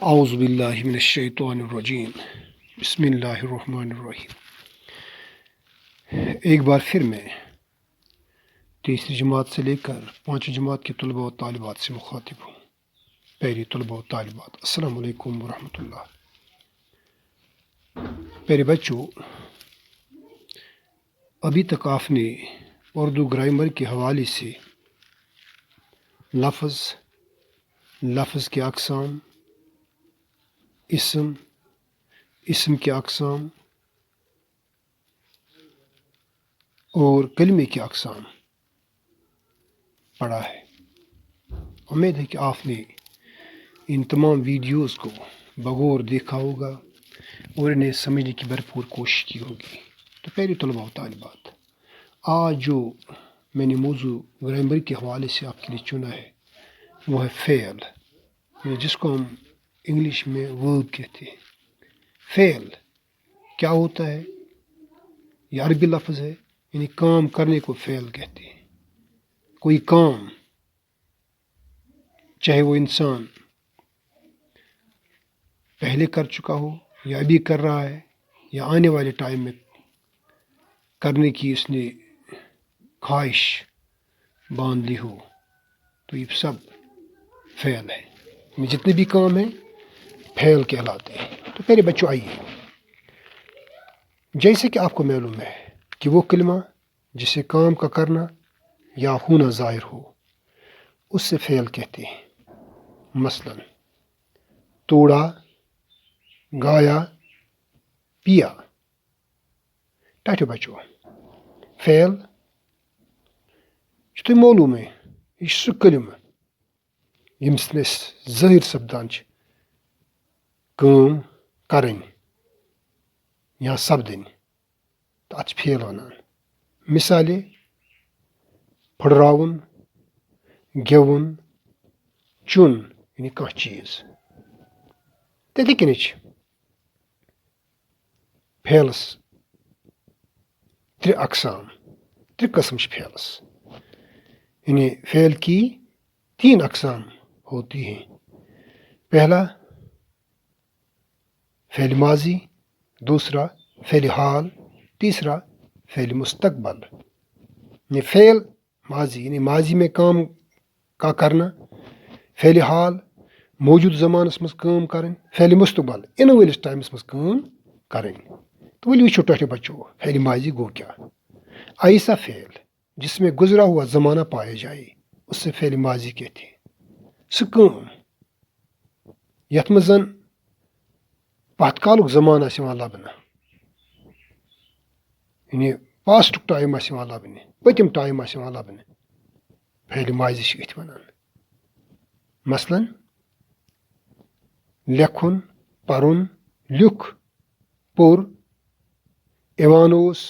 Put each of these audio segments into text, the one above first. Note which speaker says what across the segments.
Speaker 1: اعوذ باللہ من الشیطان الرجیم بسم اللہ الرحمن الرحیم۔ ایک بار پھر میں تیسری جماعت سے لے کر پانچویں جماعت کے طلباء و طالبات سے مخاطب ہوں۔ پیاری طلباء و طالبات، السلام علیکم ورحمۃ اللہ۔ پیارے بچوں، ابھی تک آپ نے اردو گرامر کے حوالے سے لفظ کے اقسام، اسم کے اقسام اور کلمے کے اقسام پڑھا ہے۔ امید ہے کہ آپ نے ان تمام ویڈیوز کو بغور دیکھا ہوگا اور انہیں سمجھنے کی بھرپور کوشش کی ہوگی۔ تو پیارے طلباء و طالبات، آج جو میں نے موضوع گرامر کے حوالے سے آپ کے لیے چنا ہے وہ ہے فعل، جس کو ہم انگلش میں ورب کہتے ہیں۔ فعل کیا ہوتا ہے؟ یہ عربی لفظ ہے، یعنی کام کرنے کو فعل کہتے ہیں۔ کوئی کام، چاہے وہ انسان پہلے کر چکا ہو یا ابھی کر رہا ہے یا آنے والے ٹائم میں کرنے کی اس نے خواہش باندھ لی ہو، تو یہ سب فعل ہے۔ جتنے بھی کام ہیں فعل کہلاتے ہیں۔ تو پیارے بچوں، آئیے، جیسے کہ آپ کو معلوم ہے کہ وہ کلمہ جسے کام کا کرنا یا ہونا ظاہر ہو، اس سے فعل کہتے ہیں۔ مثلا توڑا، گایا، پیا۔ ٹاٹو بچو، فعل یہ تۄہہِ معلوم ہے، یہ سُہ کلمہ ییٚمہِ سۭتۍ أسۍ ظٲہِر سپدان چھِ کٲم کَرٕنۍ یا سپدٕنۍ، تہٕ اَتھ چھِ فعل وَنان۔ مِثالے پھٕٹراوُن، گٮ۪وُن، چیوٚن، یعنی کانٛہہ چیٖز۔ تِتھٕے کٔنی چھِ فعلس ترٛےٚ اقسام، ترٛےٚ قسم چھِ فعلس، یعنی فعل کی 3 اقسام ہوتی ہیں۔ پہلا فعل ماضی، دوسرا فعل حال، تیسرا فعل مستقبل۔ یعنی فعل ماضی یعنی ماضی میں کام کا کرنا، فعل حال موجود زمانس منٛز کٲم کرٕنۍ، فعل مستقبل یِنہٕ وٲلِس ٹایمس منٛز کٲم کرٕنۍ۔ تو ؤلِو وٕچھو ٹاٹو بچو، فعل ماضی گو کیا؟ ایسا فعل جس میں گزرا ہوا زمانہ پایا جائے اس سے فعل ماضی کہتے ہیں۔ سُہ کٲم یتھ منٛز زن پتھ کالُک زمانہٕ آسہِ یِوان لبنہٕ، یعنی پاسٹُک ٹایم آسہِ یِوان لبنہٕ، پٔتِم ٹایم آسہِ یِوان لبنہٕ، فعل ماضی چھِ أتھۍ وَنان۔ مثلاً لیکھُن، پرُن، لیُکھ، پوٚر، یِوان اوس،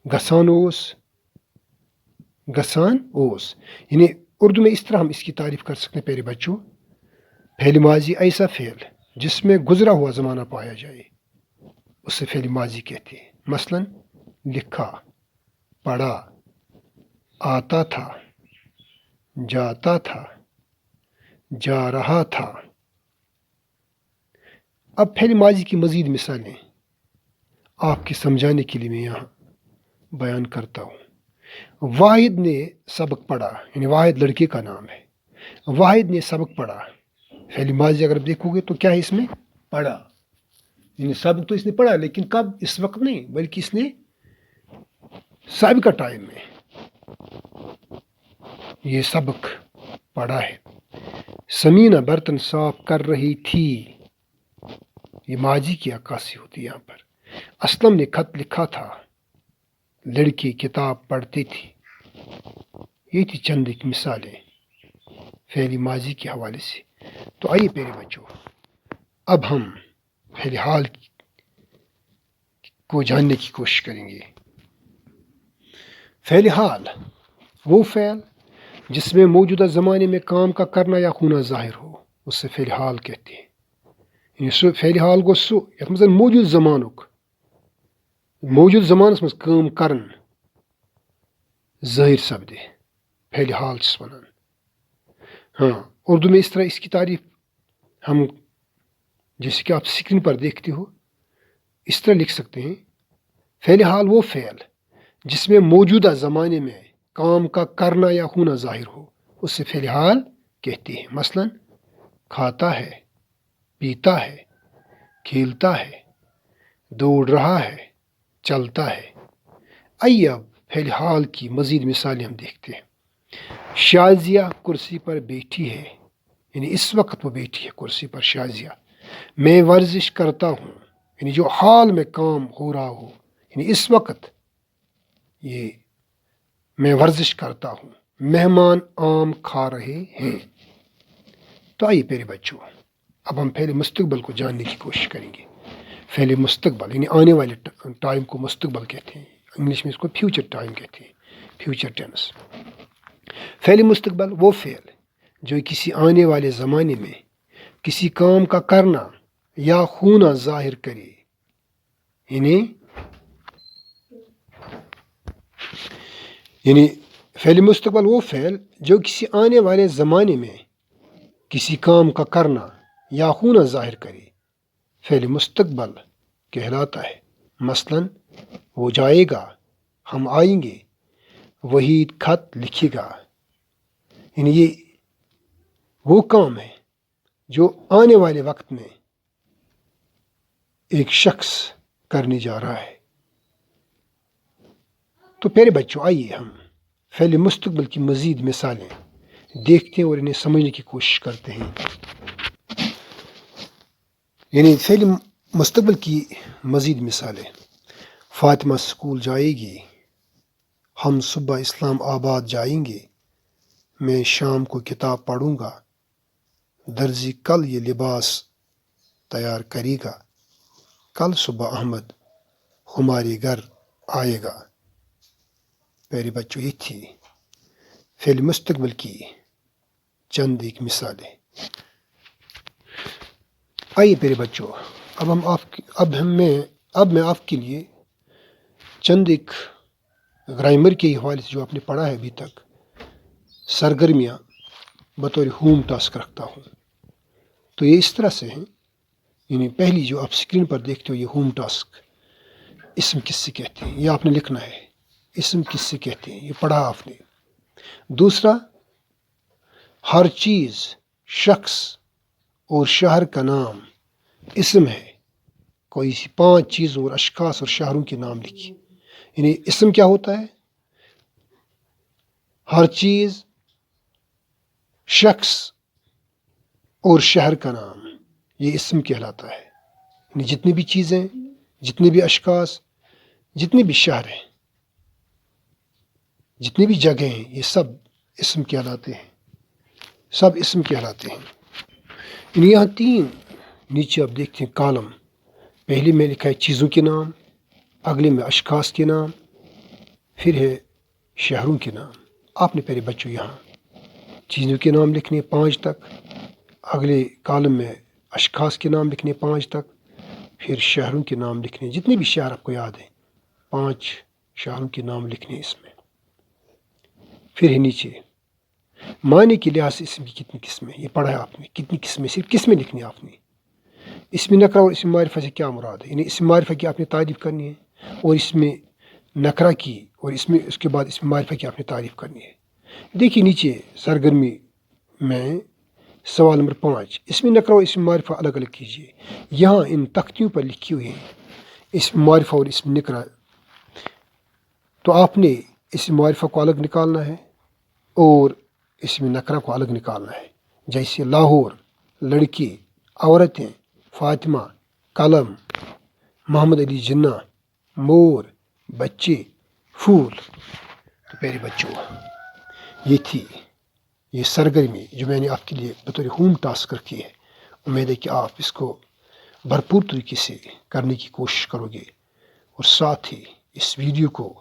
Speaker 1: گژھان اوس، گژھان اوس۔ یعنی اردو میں اس طرح ہم اس کی تعریف کر سکتے ہیں پیارے بچوں، فعل ماضی ایسا فعل جس میں گزرا ہوا زمانہ پایا جائے اسے فعل ماضی کہتے ہیں۔ مثلاً لکھا، پڑھا، آتا تھا، جاتا تھا، جا رہا تھا۔ اب فعل ماضی کی مزید مثالیں آپ کے سمجھانے کے لیے میں یہاں بیان کرتا ہوں۔ واحد نے سبق پڑھا، یعنی واحد لڑکے کا نام ہے۔ واحد نے سبق پڑھا، فعل ماضی اگر دیکھو گے تو کیا ہے اس میں؟ پڑھا، یعنی سبق تو اس نے پڑھا، لیکن کب؟ اس وقت نہیں، بلکہ اس نے سابقہ ٹائم میں یہ سبق پڑھا ہے۔ سمینہ برتن صاف کر رہی تھی، یہ ماضی کی عکاسی ہوتی ہے یہاں پر۔ اسلم نے خط لکھا تھا، لڑکی کتاب پڑھتی تھی۔ یہ تھی چند ایک مثالیں فعل ماضی کے حوالے سے۔ تو آئیے پیارے بچوں، اب ہم فعل حال کو جاننے کی کوشش کریں گے۔ فعل حال وہ فعل جس میں موجودہ زمانے میں کام کا کرنا یا ہونا ظاہر ہو، اس سے فعل حال کہتے ہیں۔ یعنی سُہ فعل حال گوٚو سُہ یتھ منٛز موجود زمانس منٛز کٲم کرن ظٲہر سپدِ، فعل حال چھِس ونان۔ ہاں، اردو میں اس طرح اس کی تعریف ہم جیسے کہ آپ اسکرین پر دیکھتے ہو اس طرح لکھ سکتے ہیں، فعل حال وہ فعل جس میں موجودہ زمانے میں کام کا کرنا یا ہونا ظاہر ہو اسے فعل حال کہتے ہیں۔ مثلا کھاتا ہے، پیتا ہے، کھیلتا ہے، دوڑ رہا ہے، چلتا ہے۔ آئیے اب فعل حال کی مزید مثالیں ہم دیکھتے ہیں۔ شازیہ کرسی پر بیٹھی ہے، یعنی اس وقت وہ بیٹھی ہے کرسی پر شازیہ۔ میں ورزش کرتا ہوں، یعنی جو حال میں کام ہو رہا ہو، یعنی اس وقت یہ میں ورزش کرتا ہوں۔ مہمان آم کھا رہے ہیں۔ تو آئیے پیارے بچوں، اب ہم فعل مستقبل کو جاننے کی کوشش کریں گے۔ فعل مستقبل یعنی آنے والے ٹائم کو مستقبل کہتے ہیں، انگلش میں اس کو فیوچر ٹائم کہتے ہیں، فیوچر ٹینس۔ فعل مستقبل وہ فعل جو کسی آنے والے زمانے میں کسی کام کا کرنا یا ہونا ظاہر کرے، یعنی فعل مستقبل وہ فعل جو کسی آنے والے زمانے میں کسی کام کا کرنا یا ہونا ظاہر کرے فعل مستقبل کہلاتا ہے۔ مثلا وہ جائے گا، ہم آئیں گے، وحید خط لکھے گا۔ یعنی یہ وہ کام ہے جو آنے والے وقت میں ایک شخص کرنے جا رہا ہے۔ تو پیارے بچوں، آئیے ہم فعل مستقبل کی مزید مثالیں دیکھتے ہیں اور انہیں سمجھنے کی کوشش کرتے ہیں۔ یعنی فعل مستقبل کی مزید مثالیں: فاطمہ اسکول جائے گی، ہم صبح اسلام آباد جائیں گے، میں شام کو کتاب پڑھوں گا، درزی کل یہ لباس تیار کرے گا، کل صبح احمد ہمارے گھر آئے گا۔ پیارے بچوں، یہ تھی فعل مستقبل کی چند ایک مثالیں۔ آئیے پیارے بچوں، اب میں آپ کے لیے چند ایک گرامر کے حوالے سے جو آپ نے پڑھا ہے ابھی تک سرگرمیاں بطور ہوم ٹاسک رکھتا ہوں۔ تو یہ اس طرح سے ہیں، یعنی پہلی جو آپ اسکرین پر دیکھتے ہو یہ ہوم ٹاسک، اسم کس سے کہتے ہیں یہ آپ نے لکھنا ہے، اسم کس سے کہتے ہیں یہ پڑھا آپ نے۔ دوسرا، ہر چیز، شخص اور شہر کا نام اسم ہے، کوئی 5 چیزوں اور اشخاص اور شہروں کے نام لکھیے۔ یعنی اسم کیا ہوتا ہے؟ ہر چیز، شخص اور شہر کا نام، یہ اسم کہلاتا ہے۔ یعنی جتنی بھی چیزیں، جتنے بھی اشخاص، جتنے بھی شہر ہیں، جتنی بھی جگہیں ہیں، یہ سب اسم کہلاتے ہیں، سب اسم کہلاتے ہیں۔ یعنی یہاں 3 نیچے آپ دیکھتے ہیں کالم، پہلے میں لکھا ہے چیزوں کے نام، اگلے میں اشخاص کے نام، پھر ہے شہروں کے نام۔ آپ نے پیارے بچوں یہاں چیزوں کے نام لکھنے 5 تک، اگلے کالم میں اشخاص کے نام لکھنے 5 تک، پھر شہروں کے نام لکھنے، جتنے بھی شہر آپ کو یاد ہیں 5 شہروں کے نام لکھنے اس میں۔ پھر ہے نیچے معنی کے لحاظ سے اسم کی کتنی قسمیں، یہ پڑھا ہے آپ نے، کتنی قسمیں، صرف قسمیں لکھنی ہے آپ نے۔ اسم نکرہ اور اسم معرفہ سے کیا مراد ہے؟ یعنی اسم معرفہ کی آپ نے تعریف کرنی ہے، اور اس میں نکرہ کی، اور اس کے بعد اسم معرفہ کی آپ نے تعریف کرنی ہے۔ دیکھیے نیچے سرگرمی میں سوال نمبر 5، اسم نکرہ اور اسم معرفہ الگ الگ کیجیے۔ یہاں ان تختیوں پر لکھی ہوئی ہیں اسم معرفہ اور اسم نکرہ، تو آپ نے اسم معرفہ کو الگ نکالنا ہے اور اسم نکرہ کو الگ نکالنا ہے۔ جیسے لاہور، لڑکی، عورتیں، فاطمہ، قلم، محمد علی جناح، مور، بچے، پھول۔ تو پیارے بچوں، یہ تھی یہ سرگرمی جو میں نے آپ کے لیے بطور ہوم ٹاسک رکھی ہے۔ امید ہے کہ آپ اس کو بھرپور طریقے سے کرنے کی کوشش کرو گے، اور ساتھ ہی اس ویڈیو کو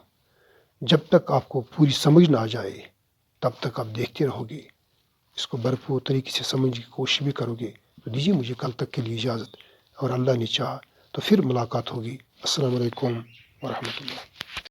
Speaker 1: جب تک آپ کو پوری سمجھ نہ آ جائے تب تک آپ دیکھتے رہو گے، اس کو بھرپور طریقے سے سمجھنے کی کوشش بھی کرو گے۔ تو دیجیے مجھے کل تک کے لیے اجازت، اور اللہ نے چاہا تو پھر ملاقات ہوگی۔ السلام علیکم ورحمۃ اللہ۔